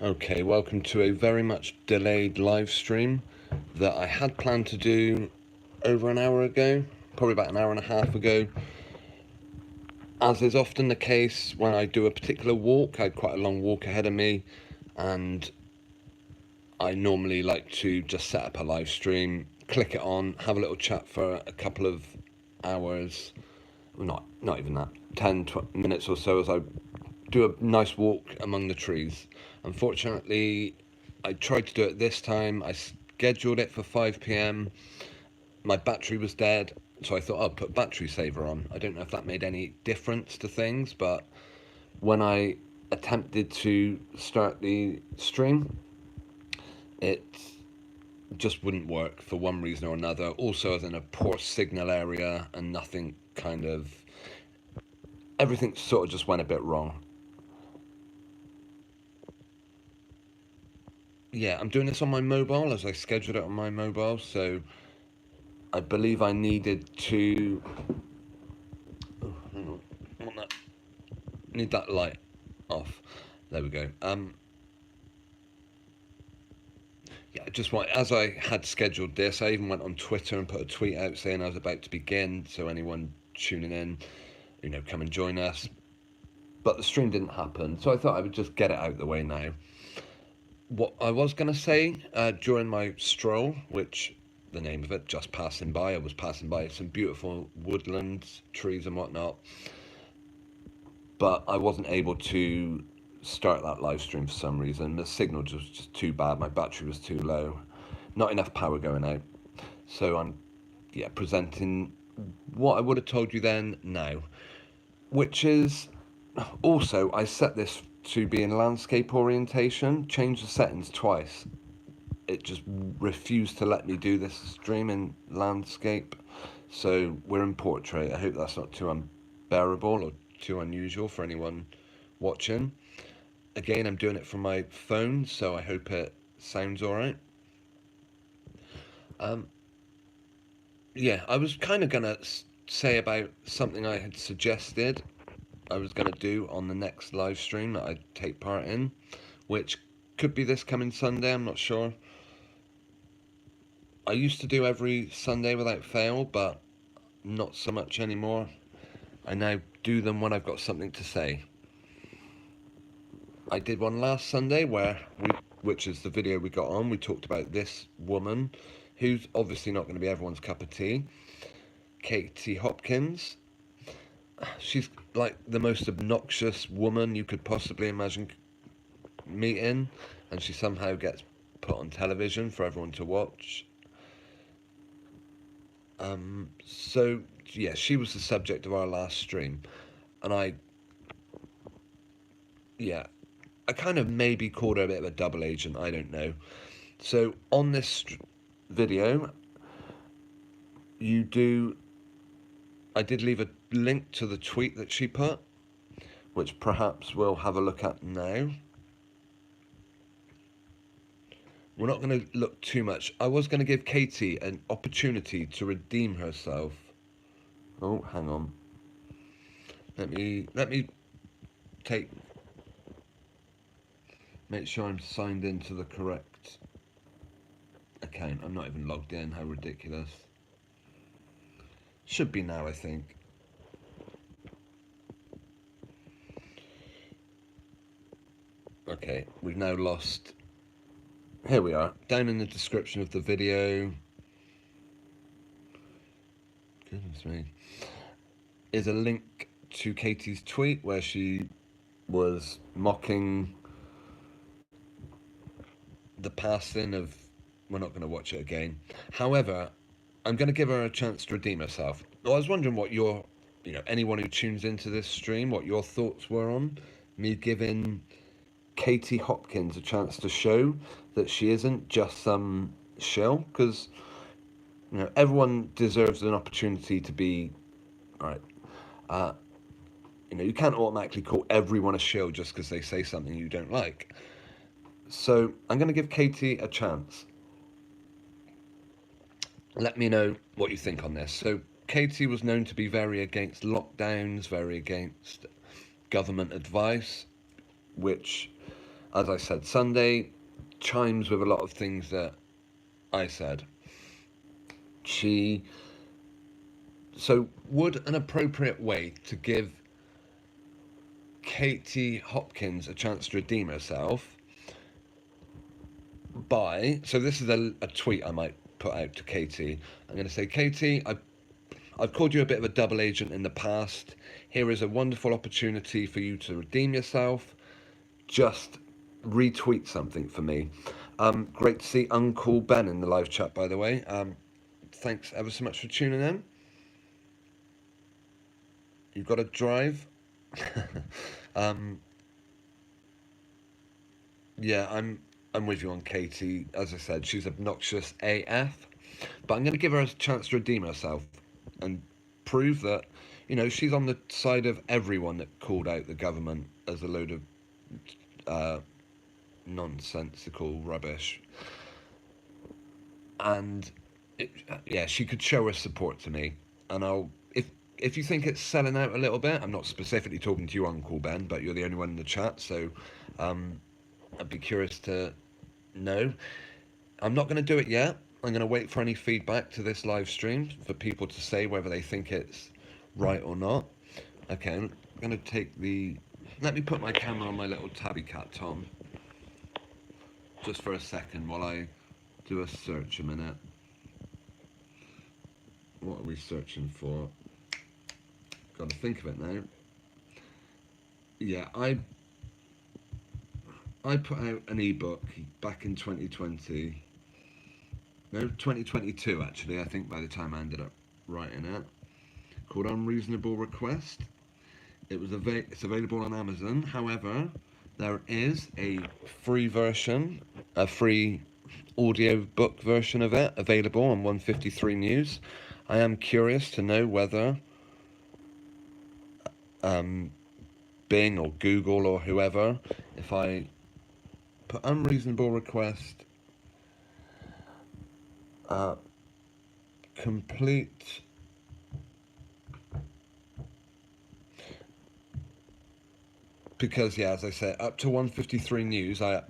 Okay, welcome to a very much delayed live stream that I had planned to do over an hour ago, probably about an hour and a half ago. As is often the case when I do a particular walk, I had quite a long walk ahead of me, and I normally like to just set up a live stream, click it on, have a little chat for a couple of hours, not even that, 10 minutes or so as I do a nice walk among the trees. Unfortunately, I tried to do it this time. I scheduled it for 5 p.m. My battery was dead, so I thought I'd put battery saver on. I don't know if that made any difference to things, but when I attempted to start the stream, it just wouldn't work for one reason or another. Also, I was in a poor signal area and everything sort of just went a bit wrong. Yeah, I'm doing this on my mobile as I scheduled it on my mobile, so I believe I needed to. Oh, hang on. I want that. Need that light off. There we go. Yeah, just want as I had scheduled this, I even went on Twitter and put a tweet out saying I was about to begin, so anyone tuning in, come and join us. But the stream didn't happen, so I thought I would just get it out of the way now. What I was going to say during my stroll, which the name of it, just passing by, I was passing by some beautiful woodlands, trees and whatnot, but I wasn't able to start that live stream for some reason. The signal was just too bad, my battery was too low, not enough power going out. So I'm presenting what I would have told you then now, which is also I set this to be in landscape orientation, changed the settings twice. It just refused to let me do this stream in landscape. So we're in portrait. I hope that's not too unbearable or too unusual for anyone watching. Again, I'm doing it from my phone, so I hope it sounds alright. I was kind of going to say about something I had suggested I was going to do on the next live stream that I'd take part in, which could be this coming Sunday, I'm not sure. I used to do every Sunday without fail, but not so much anymore. I now do them when I've got something to say. I did one last Sunday which is the video we got on, we talked about this woman, who's obviously not going to be everyone's cup of tea, Katie Hopkins. She's like the most obnoxious woman you could possibly imagine meeting, and she somehow gets put on television for everyone to watch. So yeah, she was the subject of our last stream, and I kind of maybe called her a bit of a double agent, I don't know. So on this video, I did leave a link to the tweet that she put, which perhaps we'll have a look at now. We're not going to look too much. I was going to give Katie an opportunity to redeem herself. Oh, hang on. Let me make sure I'm signed into the correct account. I'm not even logged in. How ridiculous. Should be now, I think. Okay, we've now lost. Here we are, down in the description of the video. Goodness me. Is a link to Katie's tweet where she was mocking the passing of. We're not going to watch it again. However, I'm going to give her a chance to redeem herself. Well, I was wondering what anyone who tunes into this stream, what your thoughts were on me giving Katie Hopkins a chance to show that she isn't just some shill, because everyone deserves an opportunity to be right. You can't automatically call everyone a shill just because they say something you don't like. So I'm going to give Katie a chance. Let me know what you think on this. So Katie was known to be very against lockdowns, very against government advice, which as I said, Sunday chimes with a lot of things that I said. So would an appropriate way to give Katie Hopkins a chance to redeem herself so this is a tweet I might put out to Katie. I'm going to say, Katie, I've called you a bit of a double agent in the past. Here is a wonderful opportunity for you to redeem yourself. Just retweet something for me. Great to see Uncle Ben in the live chat, by the way. Thanks ever so much for tuning in. You've got to drive. Yeah, I'm with you on Katie. As I said, she's obnoxious AF. But I'm going to give her a chance to redeem herself and prove that, she's on the side of everyone that called out the government as a load of nonsensical rubbish. And she could show her support to me. And if you think it's selling out a little bit, I'm not specifically talking to you, Uncle Ben, but you're the only one in the chat, so I'd be curious to know. I'm not going to do it yet. I'm going to wait for any feedback to this live stream for people to say whether they think it's right or not. Okay, I'm going to take let me put my camera on my little tabby cat, Tom. Just for a second while I do a search a minute. What are we searching for? Got to think of it now. Yeah, I put out an ebook back in 2020. No, 2022 actually, I think, by the time I ended up writing it, called Unreasonable Request. It's available on Amazon. However, there is a free version, a free audio book version of it available on 153 News. I am curious to know whether Bing or Google or whoever, if I put Unreasonable Request complete because as I said, up to 153 News I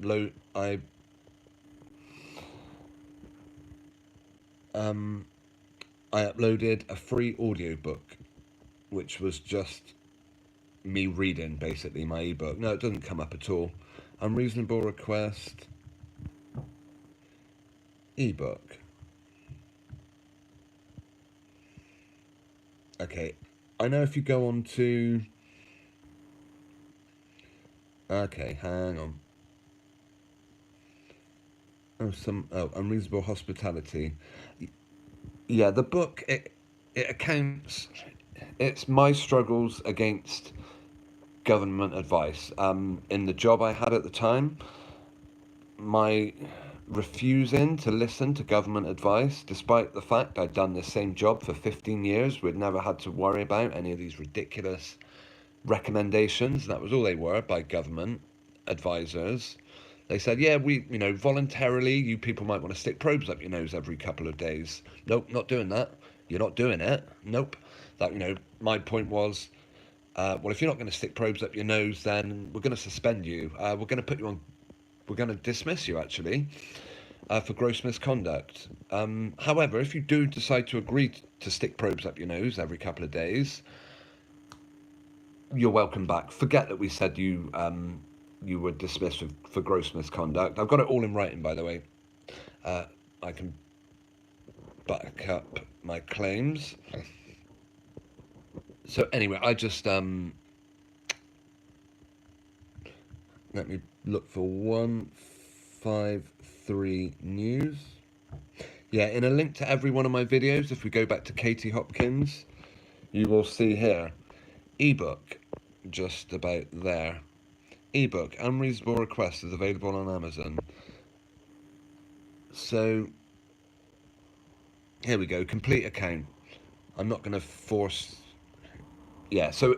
uploaded a free audiobook which was just me reading basically my ebook. No, it doesn't come up at all. Unreasonable Request ebook. Okay, I know if you go on to... Okay, hang on. Unreasonable Hospitality. Yeah, the book, it accounts... It's my struggles against government advice. In the job I had at the time, my refusing to listen to government advice, despite the fact I'd done the same job for 15 years, we'd never had to worry about any of these ridiculous recommendations. That was all they were by government advisors. They said, yeah, voluntarily, you people might want to stick probes up your nose every couple of days. Nope, not doing that. You're not doing it. Nope. That, my point was, well, if you're not going to stick probes up your nose, then we're going to suspend you. We're going to dismiss you, actually, for gross misconduct. However, if you do decide to agree to stick probes up your nose every couple of days, you're welcome back. Forget that we said you were dismissed for gross misconduct. I've got it all in writing, by the way. I can back up my claims. So anyway, I just let me look for 153 News. Yeah, in a link to every one of my videos, if we go back to Katie Hopkins, you will see here ebook, just about there. Ebook, Unreasonable Request, is available on Amazon. So here we go, complete account. I'm not going to force... Yeah, so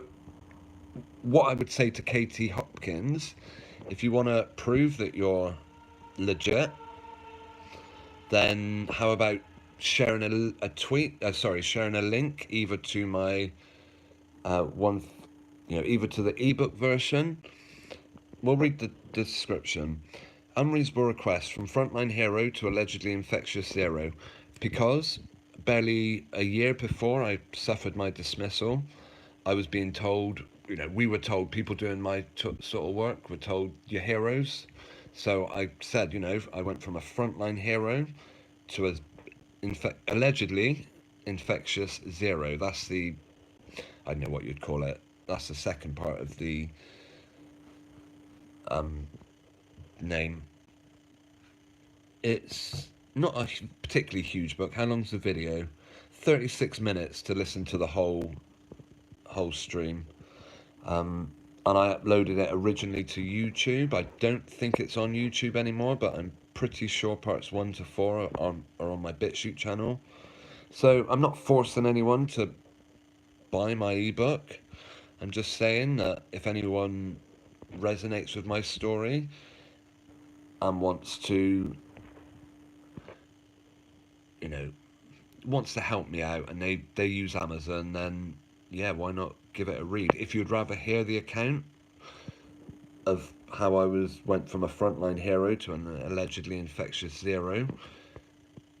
what I would say to Katie Hopkins, if you want to prove that you're legit, then how about sharing sharing a link either to my either to the ebook version, we'll read the description. Unreasonable request from frontline hero to allegedly infectious zero. Because barely a year before I suffered my dismissal, I was being told, we were told, people doing my sort of work were told, you're heroes. So I said, I went from a frontline hero to a allegedly infectious zero. That's the, I don't know what you'd call it. That's the second part of the name. It's not a particularly huge book. How long's the video? 36 minutes to listen to the whole stream. And I uploaded it originally to YouTube. I don't think it's on YouTube anymore, but I'm pretty sure parts 1 to 4 are on my BitChute channel. So I'm not forcing anyone to buy my ebook. I'm just saying that if anyone resonates with my story and wants to, wants to help me out, and they use Amazon, then yeah, why not give it a read? If you'd rather hear the account of how I went from a frontline hero to an allegedly infectious zero,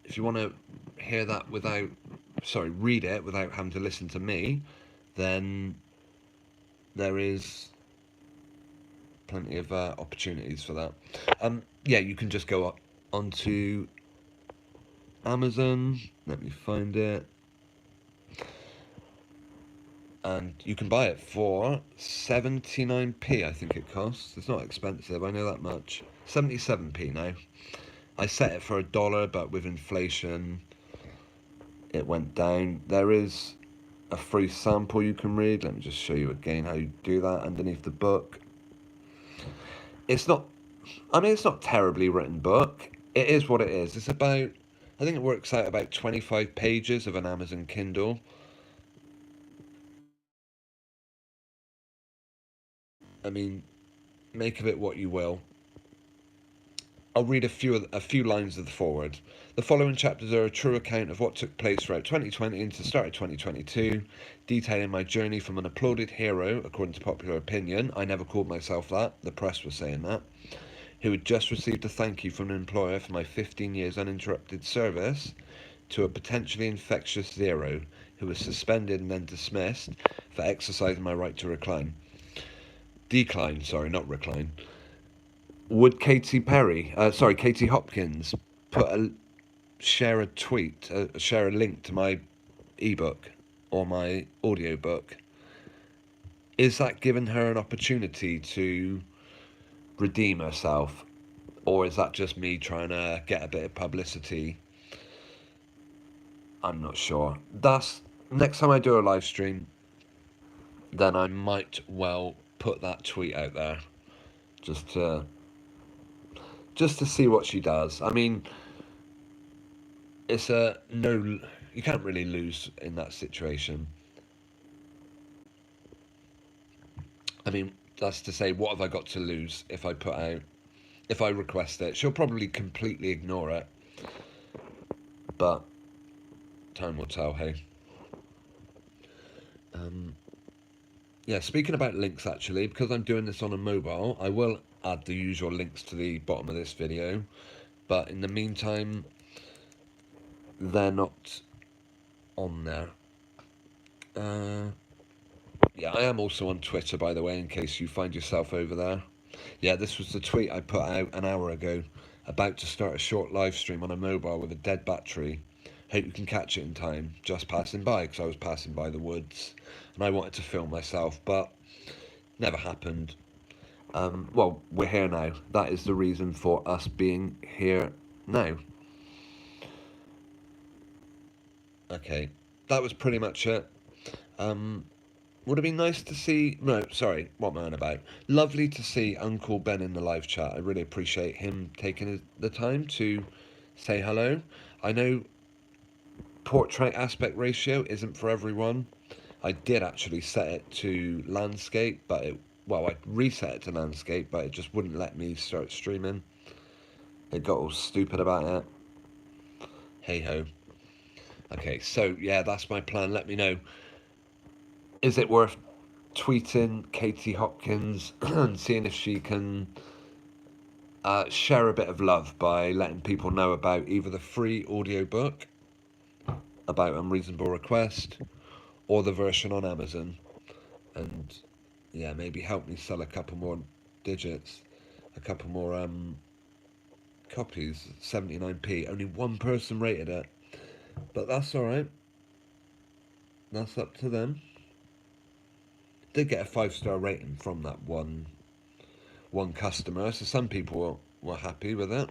if you want to hear that read it without having to listen to me, then there is plenty of opportunities for that. Yeah, you can just go onto Amazon. Let me find it. And you can buy it for 79p, I think it costs. It's not expensive, I know that much. 77p now. I set it for $1, but with inflation, it went down. There is a free sample you can read. Let me just show you again how you do that underneath the book. It's not a terribly written book. It is what it is. It's about, I think it works out about 25 pages of an Amazon Kindle. I mean, make of it what you will. I'll read a few lines of the foreword. The following chapters are a true account of what took place throughout 2020 into the start of 2022, detailing my journey from an applauded hero, according to popular opinion. I never called myself that, the press was saying that. Who had just received a thank you from an employer for my 15 years uninterrupted service, to a potentially infectious zero who was suspended and then dismissed for exercising my right to decline, sorry, not recline. Would Katy Hopkins share a tweet, share a link to my ebook or my audiobook? Is that giving her an opportunity to redeem herself? Or is that just me trying to get a bit of publicity? I'm not sure. Next time I do a live stream, then I might well put that tweet out there. Just to see what she does. I mean, it's you can't really lose in that situation. I mean, that's to say, what have I got to lose if I request it? She'll probably completely ignore it, but time will tell, hey. Yeah, speaking about links, actually, because I'm doing this on a mobile, I will add the usual links to the bottom of this video, but in the meantime, they're not on there. Yeah, I am also on Twitter, by the way, in case you find yourself over there. Yeah, this was the tweet I put out an hour ago, about to start a short live stream on a mobile with a dead battery. Hope you can catch it in time. Just passing by, because I was passing by the woods, and I wanted to film myself, but never happened. Well, we're here now. That is the reason for us being here now. Okay, that was pretty much it. Would have been nice to see... No, sorry, what am I on about? Lovely to see Uncle Ben in the live chat. I really appreciate him taking the time to say hello. I know portrait aspect ratio isn't for everyone. I did actually set it to landscape, but I reset it to landscape, but it just wouldn't let me start streaming. It got all stupid about it. Hey ho. Okay, so yeah, that's my plan. Let me know. Is it worth tweeting Katie Hopkins and seeing if she can share a bit of love by letting people know about either the free audiobook about Unreasonable Request or the version on Amazon. And yeah, maybe help me sell a couple more digits, a couple more copies. 79p. Only one person rated it, but that's all right. That's up to them. Did get a 5-star rating from that one customer, so some people were happy with it.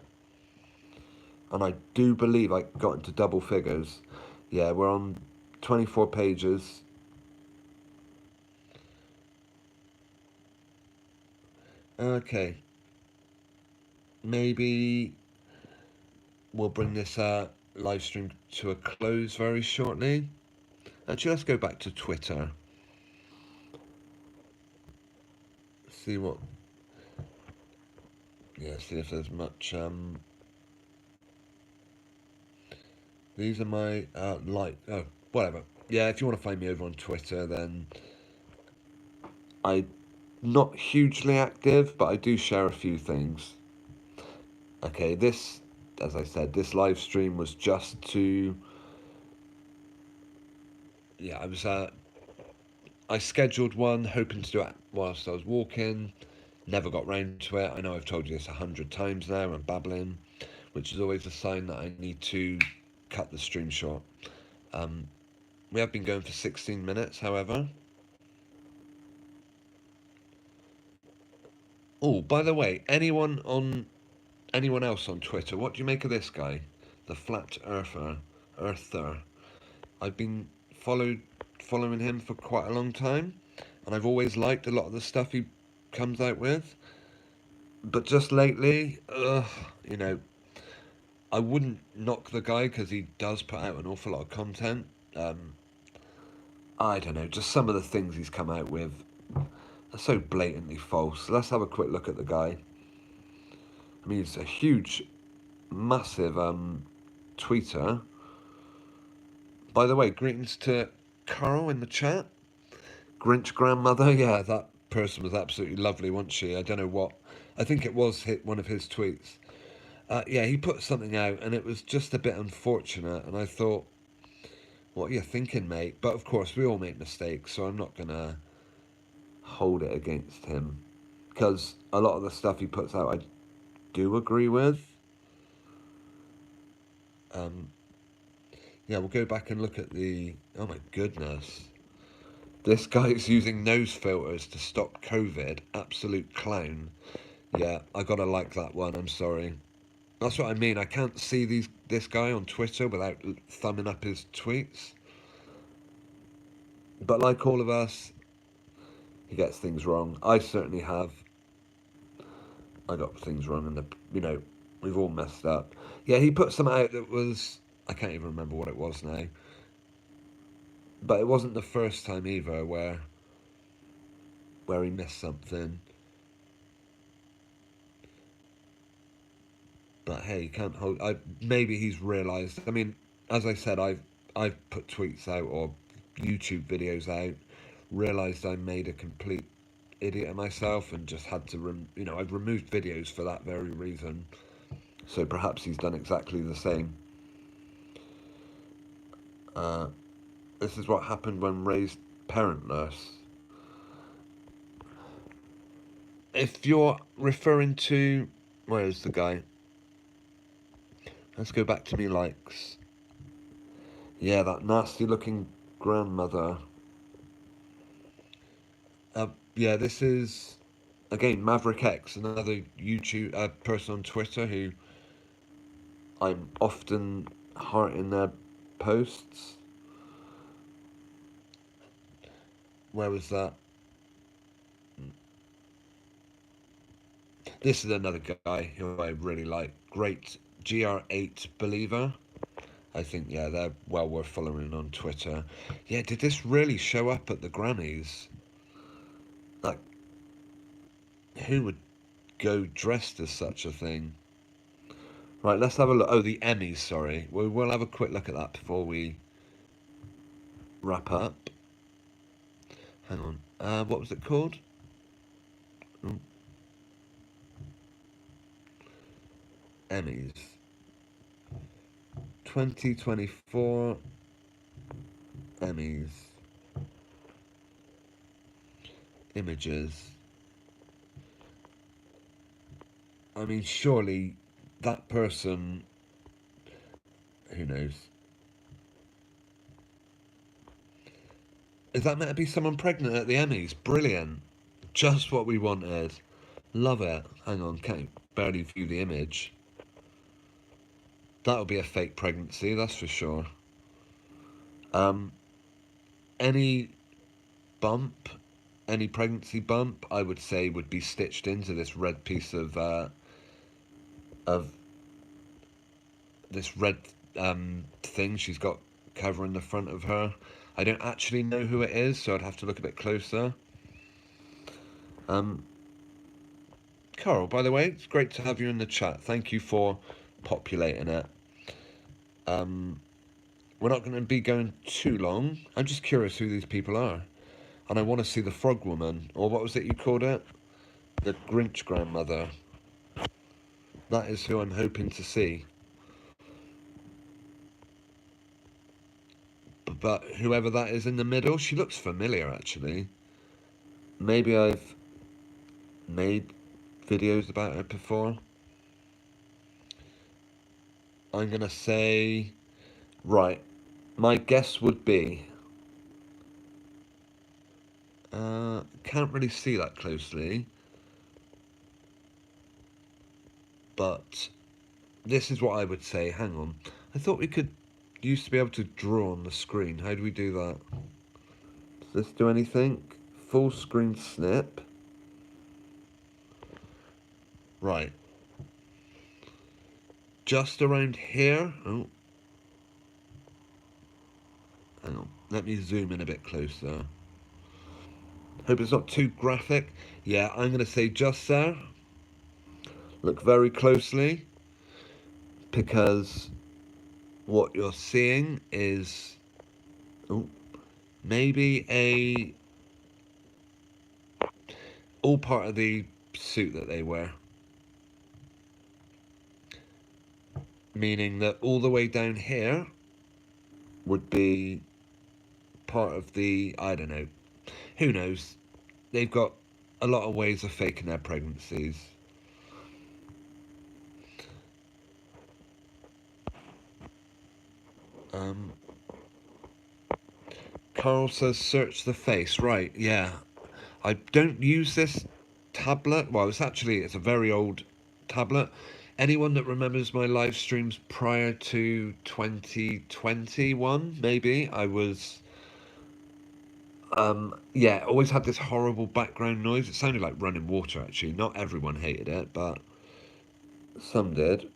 And I do believe I got into double figures. Yeah, we're on 24 pages. Okay. Maybe we'll bring this live stream to a close very shortly. Actually, let's go back to Twitter. See what... Yeah, see if there's much... These are my oh, whatever. Yeah, if you want to find me over on Twitter, then I'm not hugely active, but I do share a few things. Okay, this, as I said, this live stream was just to... Yeah, I scheduled one, hoping to do it whilst I was walking. Never got round to it. I know I've told you this 100 times now. I'm babbling, which is always a sign that I need to cut the stream short. We have been going for 16 minutes, however. Oh, by the way, anyone else on Twitter, what do you make of this guy? The Flat Earther. I've been following him for quite a long time, and I've always liked a lot of the stuff he comes out with. But just lately, you know, I wouldn't knock the guy because he does put out an awful lot of content. I don't know, just some of the things he's come out with are so blatantly false. Let's have a quick look at the guy. I mean, he's a huge, massive tweeter. By the way, greetings to Carl in the chat. Grinch grandmother, yeah, that person was absolutely lovely, wasn't she? I don't know what. I think it was one of his tweets. Yeah, he put something out, and it was just a bit unfortunate. And I thought, what are you thinking, mate? But of course, we all make mistakes, so I'm not gonna hold it against him, because a lot of the stuff he puts out, I do agree with. Yeah, we'll go back and look at the... Oh my goodness. This guy's using nose filters to stop COVID. Absolute clown. Yeah, I gotta like that one, I'm sorry. That's what I mean, I can't see this guy on Twitter without thumbing up his tweets. But like all of us, he gets things wrong. I certainly have. I got things wrong, and we've all messed up. Yeah, he put some out that was... I can't even remember what it was now. But it wasn't the first time either where he missed something. But hey, you can't hold... maybe he's realised... I mean, as I said, I've put tweets out or YouTube videos out, realised I made a complete idiot of myself and just had to... I've removed videos for that very reason. So perhaps he's done exactly the same. This is what happened when raised parentless. If you're referring to... Where is the guy? Let's go back to me likes. Yeah, that nasty looking grandmother. Yeah, this is, again, Maverick X, another YouTube person on Twitter who I'm often hearting their posts. Where was that? This is another guy who I really like. Great GR8 believer. I think, yeah, they're well worth following on Twitter. Yeah, did this really show up at the Grammys? Like, who would go dressed as such a thing? Right, let's have a look. Oh, the Emmys, sorry. We'll have a quick look at that before we wrap up. Hang on. What was it called? Oh, Emmys. 2024 Emmys. Images. I mean, surely that person, who knows? Is that meant to be someone pregnant at the Emmys? Brilliant. Just what we wanted. Love it. Hang on, can't barely view the image. That'll be a fake pregnancy, that's for sure. Um, any bump, any pregnancy bump, I would say would be stitched into this red piece of this red thing she's got covering the front of her. I don't actually know who it is, so I'd have to look a bit closer. Um, Carl, by the way, it's great to have you in the chat. Thank you for populating it. We're not going to be going too long. I'm just curious who these people are. And I want to see the frog woman, or what was it you called it? The Grinch grandmother. That is who I'm hoping to see. But whoever that is in the middle, she looks familiar actually. Maybe I've made videos about her before. I'm going to say, right, my guess would be, can't really see that closely, but this is what I would say. Hang on. I thought we could used to be able to draw on the screen. How do we do that? Does this do anything? Full screen snip. Right. Just around here. Oh. Hang on. Let me zoom in a bit closer. Hope it's not too graphic. Yeah, I'm going to say just there. Look very closely, because what you're seeing is, oh, maybe all part of the suit that they wear. Meaning that all the way down here would be part of the, I don't know, who knows? They've got a lot of ways of faking their pregnancies. Um, Carl says search the face. Right, yeah. I don't use this tablet. Well, it's a very old tablet. Anyone that remembers my live streams prior to 2021, maybe, I was, yeah, always had this horrible background noise. It sounded like running water, actually. Not everyone hated it, but some did.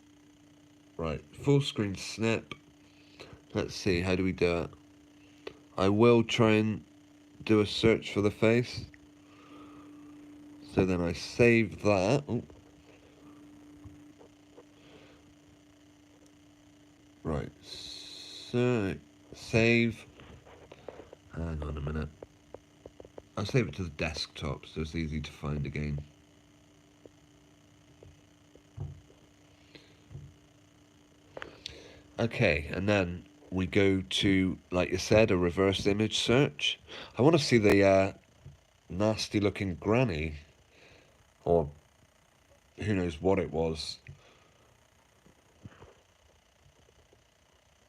Right, full screen snip. Let's see, how do we do it? I will try and do a search for the face. So then I save that. Oh. Right, so save. Hang on a minute. I'll save it to the desktop so it's easy to find again. Okay, and then we go to, like you said, a reverse image search. I want to see the nasty looking granny, or who knows what it was,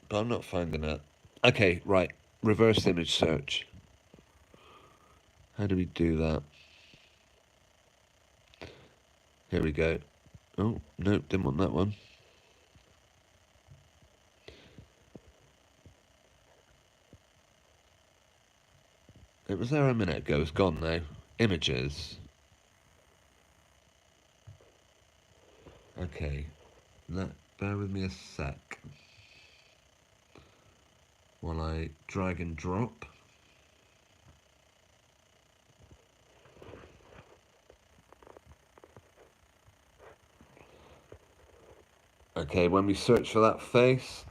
but I'm not finding it. Okay, right, reverse image search. How do we do that? Here we go. Oh, no, didn't want that one. It was there a minute ago, it's gone now. Images. Okay, bear with me a sec while I drag and drop. Okay, when we search for that face,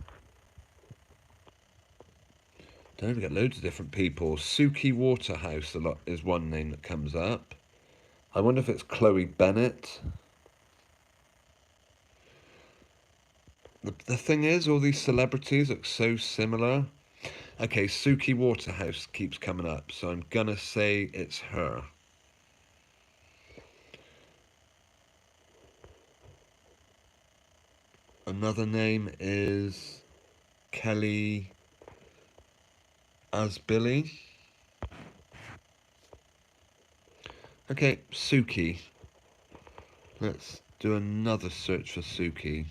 Don't we get loads of different people? Suki Waterhouse a lot is one name that comes up. I wonder if it's Chloe Bennett. The thing is, all these celebrities look so similar. Okay, Suki Waterhouse keeps coming up, so I'm gonna say it's her. Another name is Kelly Asbilly. Okay, Suki. Let's do another search for Suki.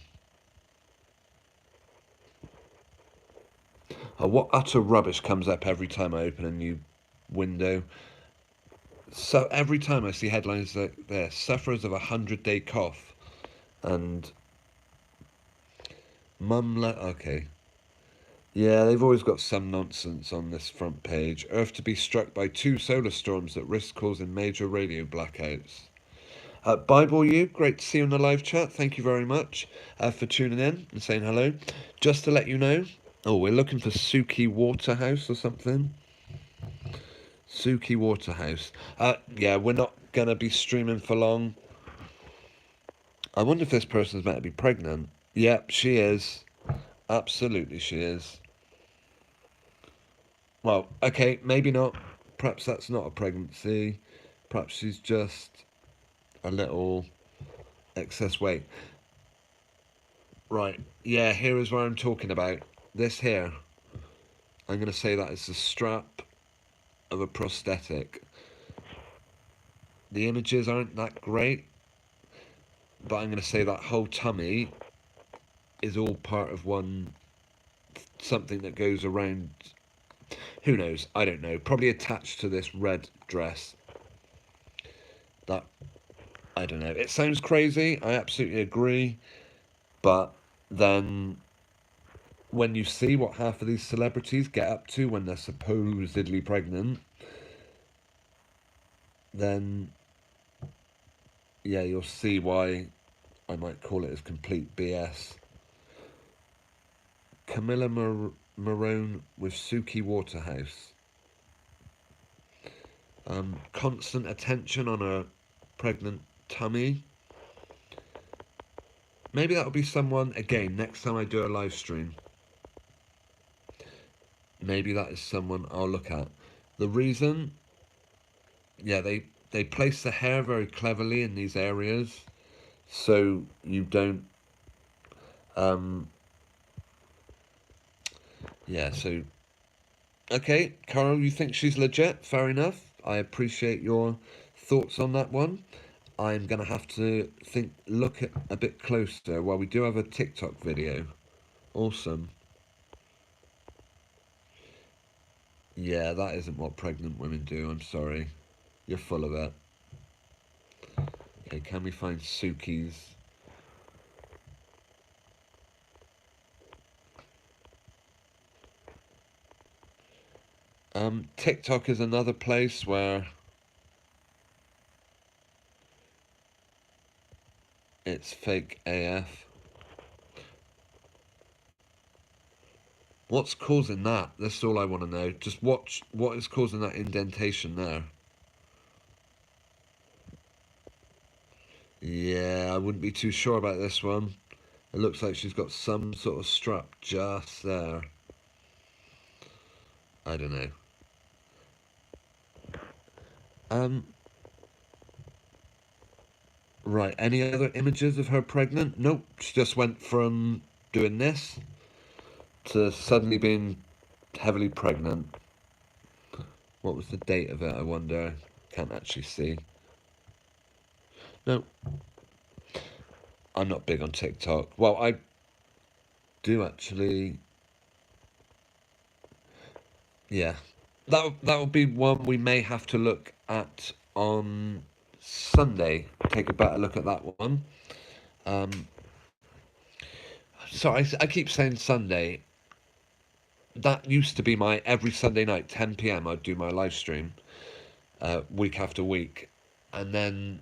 Oh, what utter rubbish comes up every time I open a new window. So every time I see headlines like this, sufferers of a 100-day cough, and okay. Yeah, they've always got some nonsense on this front page. Earth to be struck by 2 solar storms that risk causing major radio blackouts. Bible you, great to see you in the live chat. Thank you very much for tuning in and saying hello. Just to let you know, oh, we're looking for Suki Waterhouse or something. Suki Waterhouse. Yeah, we're not going to be streaming for long. I wonder if this person's meant to be pregnant. Yep, she is. Absolutely she is. Well, okay, maybe not. Perhaps that's not a pregnancy. Perhaps she's just a little excess weight. Right, yeah, here is what I'm talking about. This here, I'm going to say that is the strap of a prosthetic. The images aren't that great, but I'm going to say that whole tummy is all part of something that goes around. Who knows? I don't know. Probably attached to this red dress. That, I don't know. It sounds crazy. I absolutely agree. But then when you see what half of these celebrities get up to when they're supposedly pregnant, then yeah, you'll see why I might call it as complete BS. Camilla Marone with Suki Waterhouse. Constant attention on a pregnant tummy. Maybe that'll be someone, again, next time I do a live stream. Maybe that is someone I'll look at. The reason, yeah, they place the hair very cleverly in these areas, so you don't, yeah, so, okay, Carol, you think she's legit? Fair enough. I appreciate your thoughts on that one. I'm going to have to look at a bit closer. Well, we do have a TikTok video. Awesome. Yeah, that isn't what pregnant women do, I'm sorry. You're full of it. Okay, can we find Suki's? TikTok is another place where it's fake AF. What's causing that? That's all I want to know. Just watch what is causing that indentation there. Yeah, I wouldn't be too sure about this one. It looks like she's got some sort of strap just there. I don't know. Right, any other images of her pregnant? Nope, she just went from doing this to suddenly being heavily pregnant. What was the date of it, I wonder? Can't actually see. No, I'm not big on TikTok. Well, I do actually. Yeah, that will be one we may have to look at on Sunday. Take a better look at that one. Sorry, I keep saying Sunday. That used to be my every Sunday night, 10 p.m. I'd do my live stream, week after week, and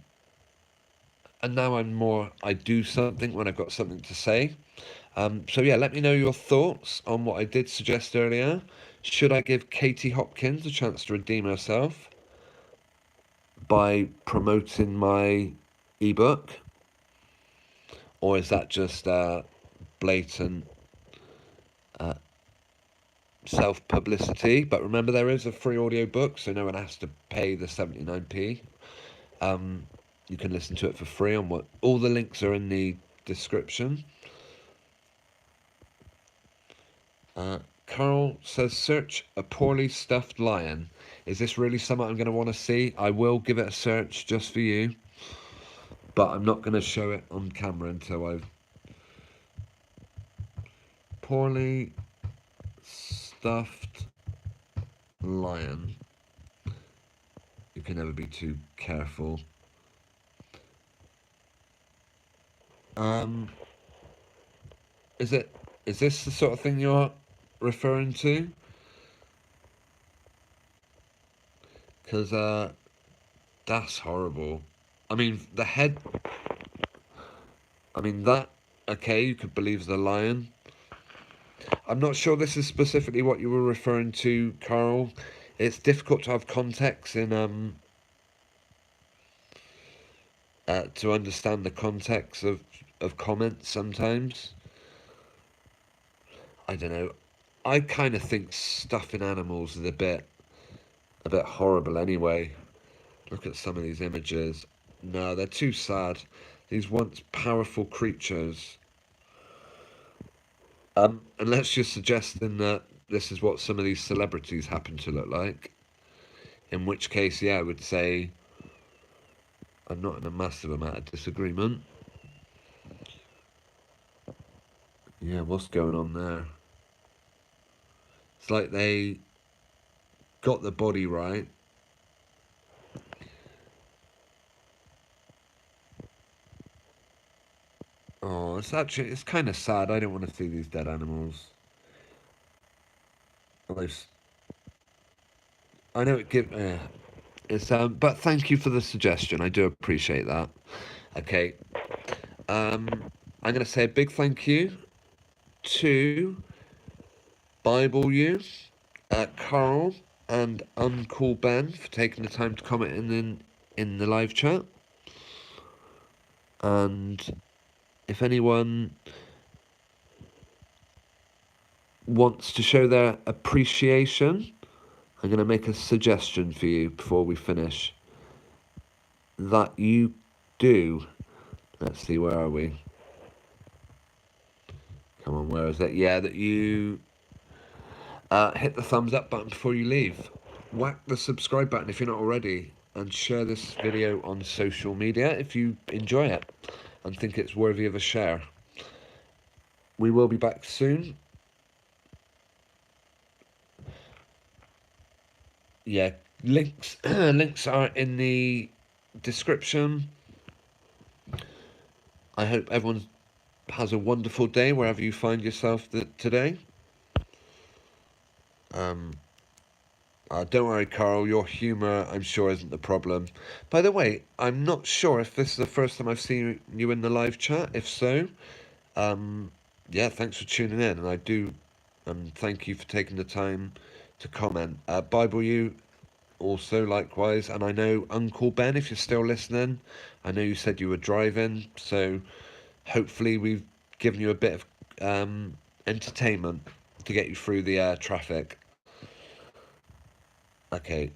now I do something when I've got something to say. So yeah, let me know your thoughts on what I did suggest earlier. Should I give Katie Hopkins a chance to redeem herself by promoting my ebook? Or is that just blatant self-publicity? But remember, there is a free audio book, so no one has to pay the 79p. You can listen to it for free on what all the links are in the description. Carl says, search a poorly stuffed lion. Is this really something I'm going to want to see? I will give it a search just for you, but I'm not going to show it on camera until I've... Poorly stuffed lion. You can never be too careful. Is this the sort of thing you're referring to? Because that's horrible. I mean, the head... I mean, that... Okay, you could believe the lion. I'm not sure this is specifically what you were referring to, Carl. It's difficult to have context in... to understand the context of comments sometimes. I don't know. I kind of think stuffing animals is a bit horrible anyway. Look at some of these images. No, they're too sad. These once powerful creatures. Unless you're suggesting that this is what some of these celebrities happen to look like. In which case, yeah, I would say I'm not in a massive amount of disagreement. Yeah, what's going on there? It's like they got the body right. Oh, it's kind of sad. I don't want to see these dead animals. I know it gives... but thank you for the suggestion. I do appreciate that. Okay. I'm going to say a big thank you to Bible You, Carl, and Uncle Ben for taking the time to comment in the live chat. And if anyone wants to show their appreciation, I'm going to make a suggestion for you before we finish. That you do... Let's see, where are we? Come on, where is it? Yeah, that you hit the thumbs up button before you leave. Whack the subscribe button if you're not already. And share this video on social media if you enjoy it and think it's worthy of a share. We will be back soon. Yeah, links are in the description. I hope everyone has a wonderful day wherever you find yourself today. Don't worry, Carl, your humour, I'm sure, isn't the problem. By the way, I'm not sure if this is the first time I've seen you in the live chat. If so, yeah, thanks for tuning in, and I do thank you for taking the time to comment. Bible You, also likewise, and I know Uncle Ben, if you're still listening, I know you said you were driving, so hopefully we've given you a bit of entertainment to get you through the traffic. Okay.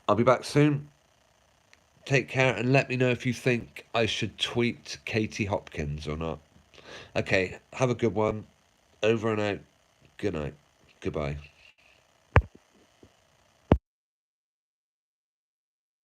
I'll be back soon. Take care and let me know if you think I should tweet Katie Hopkins or not. Okay, have a good one. Over and out. Good night. Goodbye.